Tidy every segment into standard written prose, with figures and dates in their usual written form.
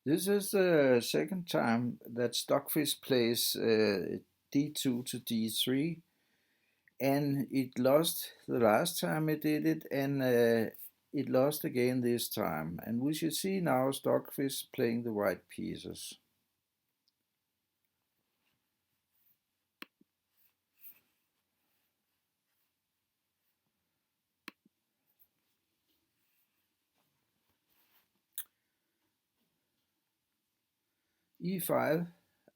This is the second time that Stockfish plays d2 to d3, and it lost the last time it did it, and it lost again this time. And we should see now Stockfish playing the white pieces. e5,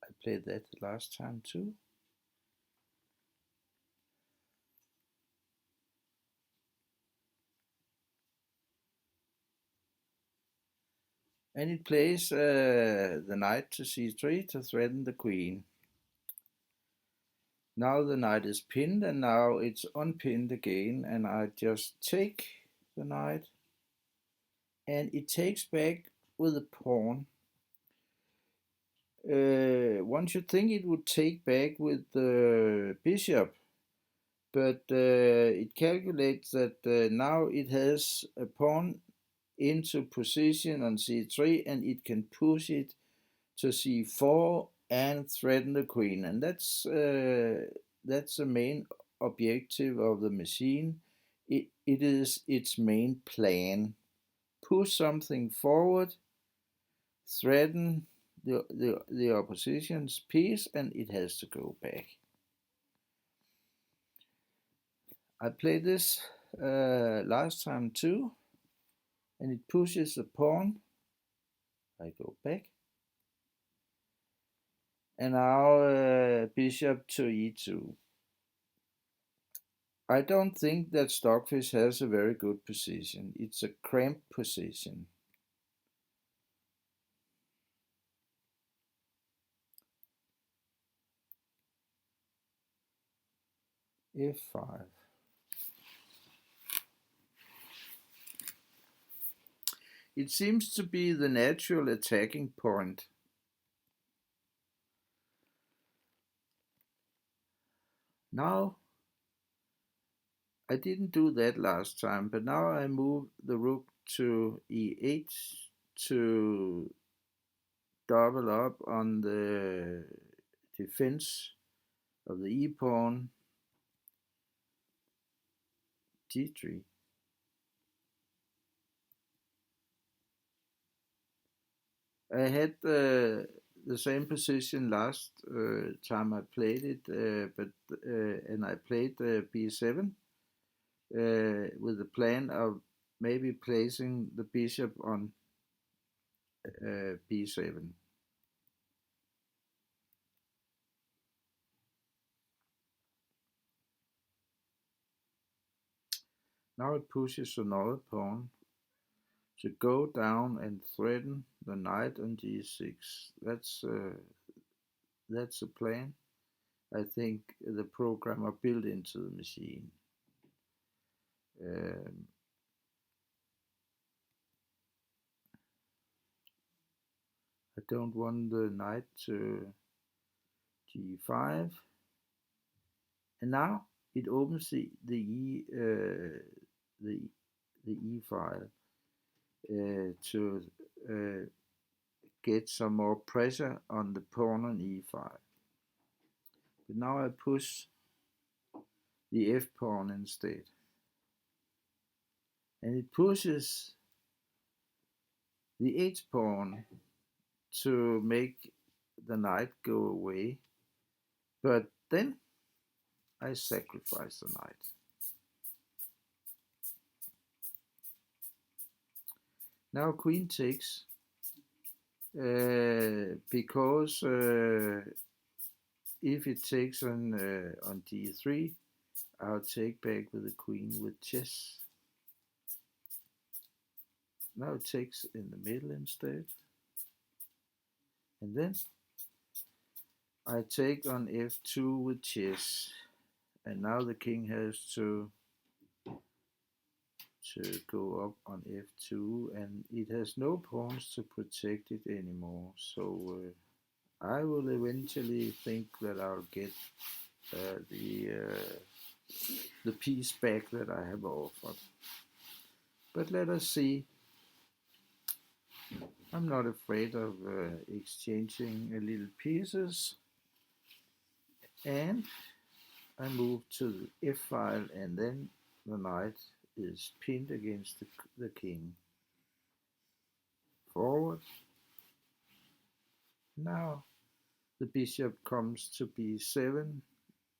I played that last time too. And it plays the knight to c3 to threaten the queen. Now the knight is pinned, and now it's unpinned again, and I just take the knight, and it takes back with a pawn. One should think it would take back with the bishop, but it calculates that now it has a pawn into position on c3, and it can push it to c4 and threaten the queen, and that's the main objective of the machine. It is its main plan. Push something forward, threaten the opposition's piece, and it has to go back. I played this last time too, and it pushes the pawn. I go back, and now bishop to e2. I don't think that Stockfish has a very good position. It's a cramped position. f5. It seems to be the natural attacking point. Now, I didn't do that last time, but now I move the rook to e8 to double up on the defense of the e-pawn. g3. I had the same position last time I played it, and I played b7 with the plan of maybe placing the bishop on b7. Now it pushes another pawn to go down and threaten the knight on g6. That's a plan. I think the programmer built into the machine. I don't want the knight to g5, and now it opens the e file to get some more pressure on the pawn on e5. But now I push the f pawn instead, and it pushes the h pawn to make the knight go away, but then I sacrifice the knight. Now queen takes, because if it takes on d3, I'll take back with the queen with chess. Now it takes in the middle instead, and then I take on f2 with chess, and now the king has to go up on f2, and it has no pawns to protect it anymore. So I will eventually think that I'll get the piece back that I have offered. But let us see I'm not afraid of exchanging little pieces, and I move to the F file, and then the knight is pinned against the king. Forward. Now the bishop comes to b7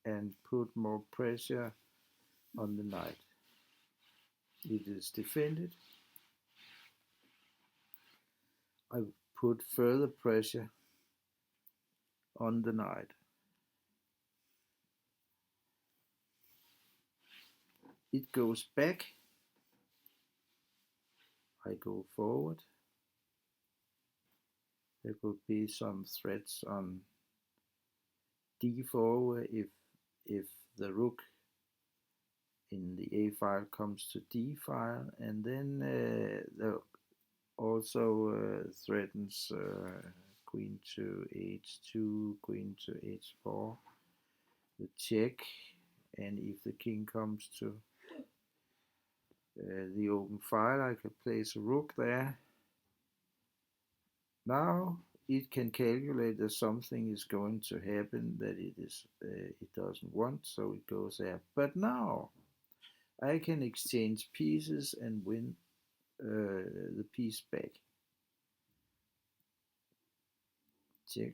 and put more pressure on the knight. It is defended. I put further pressure on the knight. It goes back. I go forward. There could be some threats on d4 if the rook in the a file comes to d file, and then there also threatens queen to h2, queen to h4, the check, and if the king comes to the open file, I can place a rook there. Now it can calculate that something is going to happen that it doesn't want, so it goes there. But now I can exchange pieces and win the piece back. Check.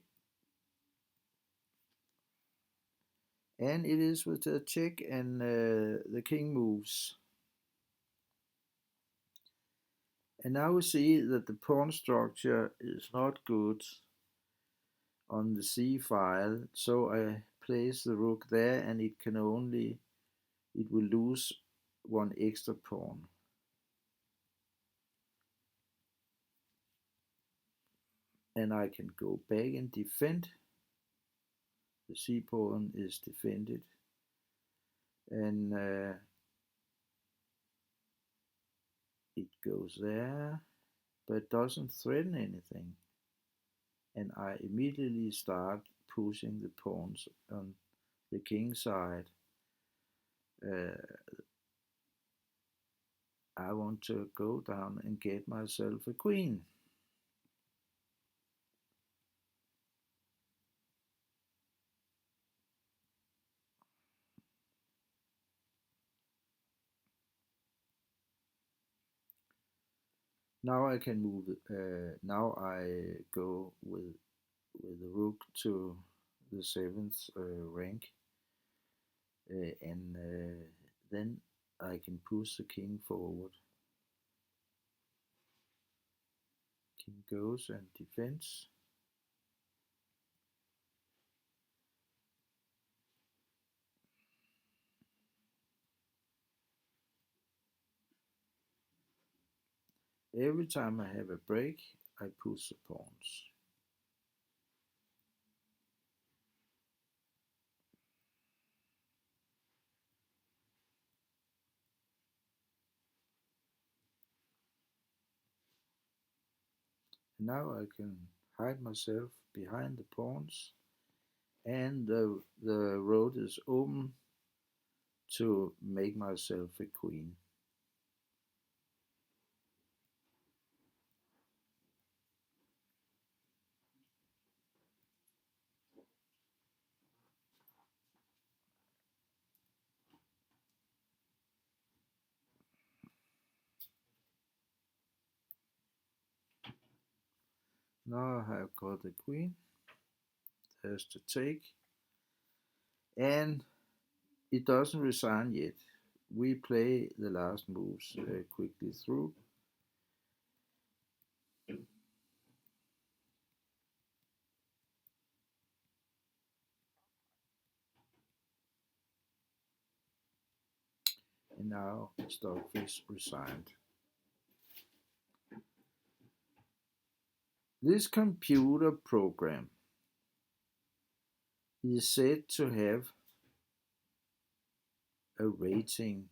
And it is with a check, and the king moves. And now we see that the pawn structure is not good on the c file, so I place the rook there, and it will lose one extra pawn. And I can go back and defend. The c pawn is defended, and it goes there, but doesn't threaten anything. And I immediately start pushing the pawns on the king side. I want to go down and get myself a queen. Now I can move. Now I go with the rook to the 7th rank, and then I can push the king forward. King goes and defends. Every time I have a break, I push the pawns. Now I can hide myself behind the pawns, and the road is open to make myself a queen. Now I have got the queen. There's to take, and it doesn't resign yet. We play the last moves quickly through. And now Stockfish resigned. This computer program is said to have a rating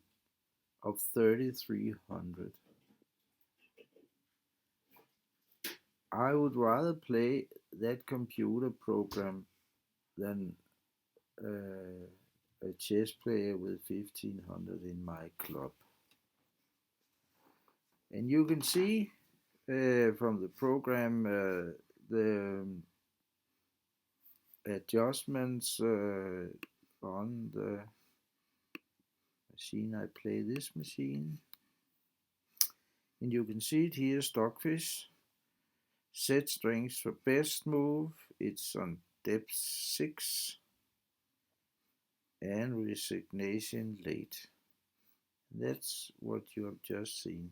of 3300. I would rather play that computer program than a chess player with 1500 in my club. And you can see from the program the adjustments on the machine. I play this machine, and you can see it here, Stockfish. Set strength for best move, it's on depth 6, and resignation late. That's what you have just seen.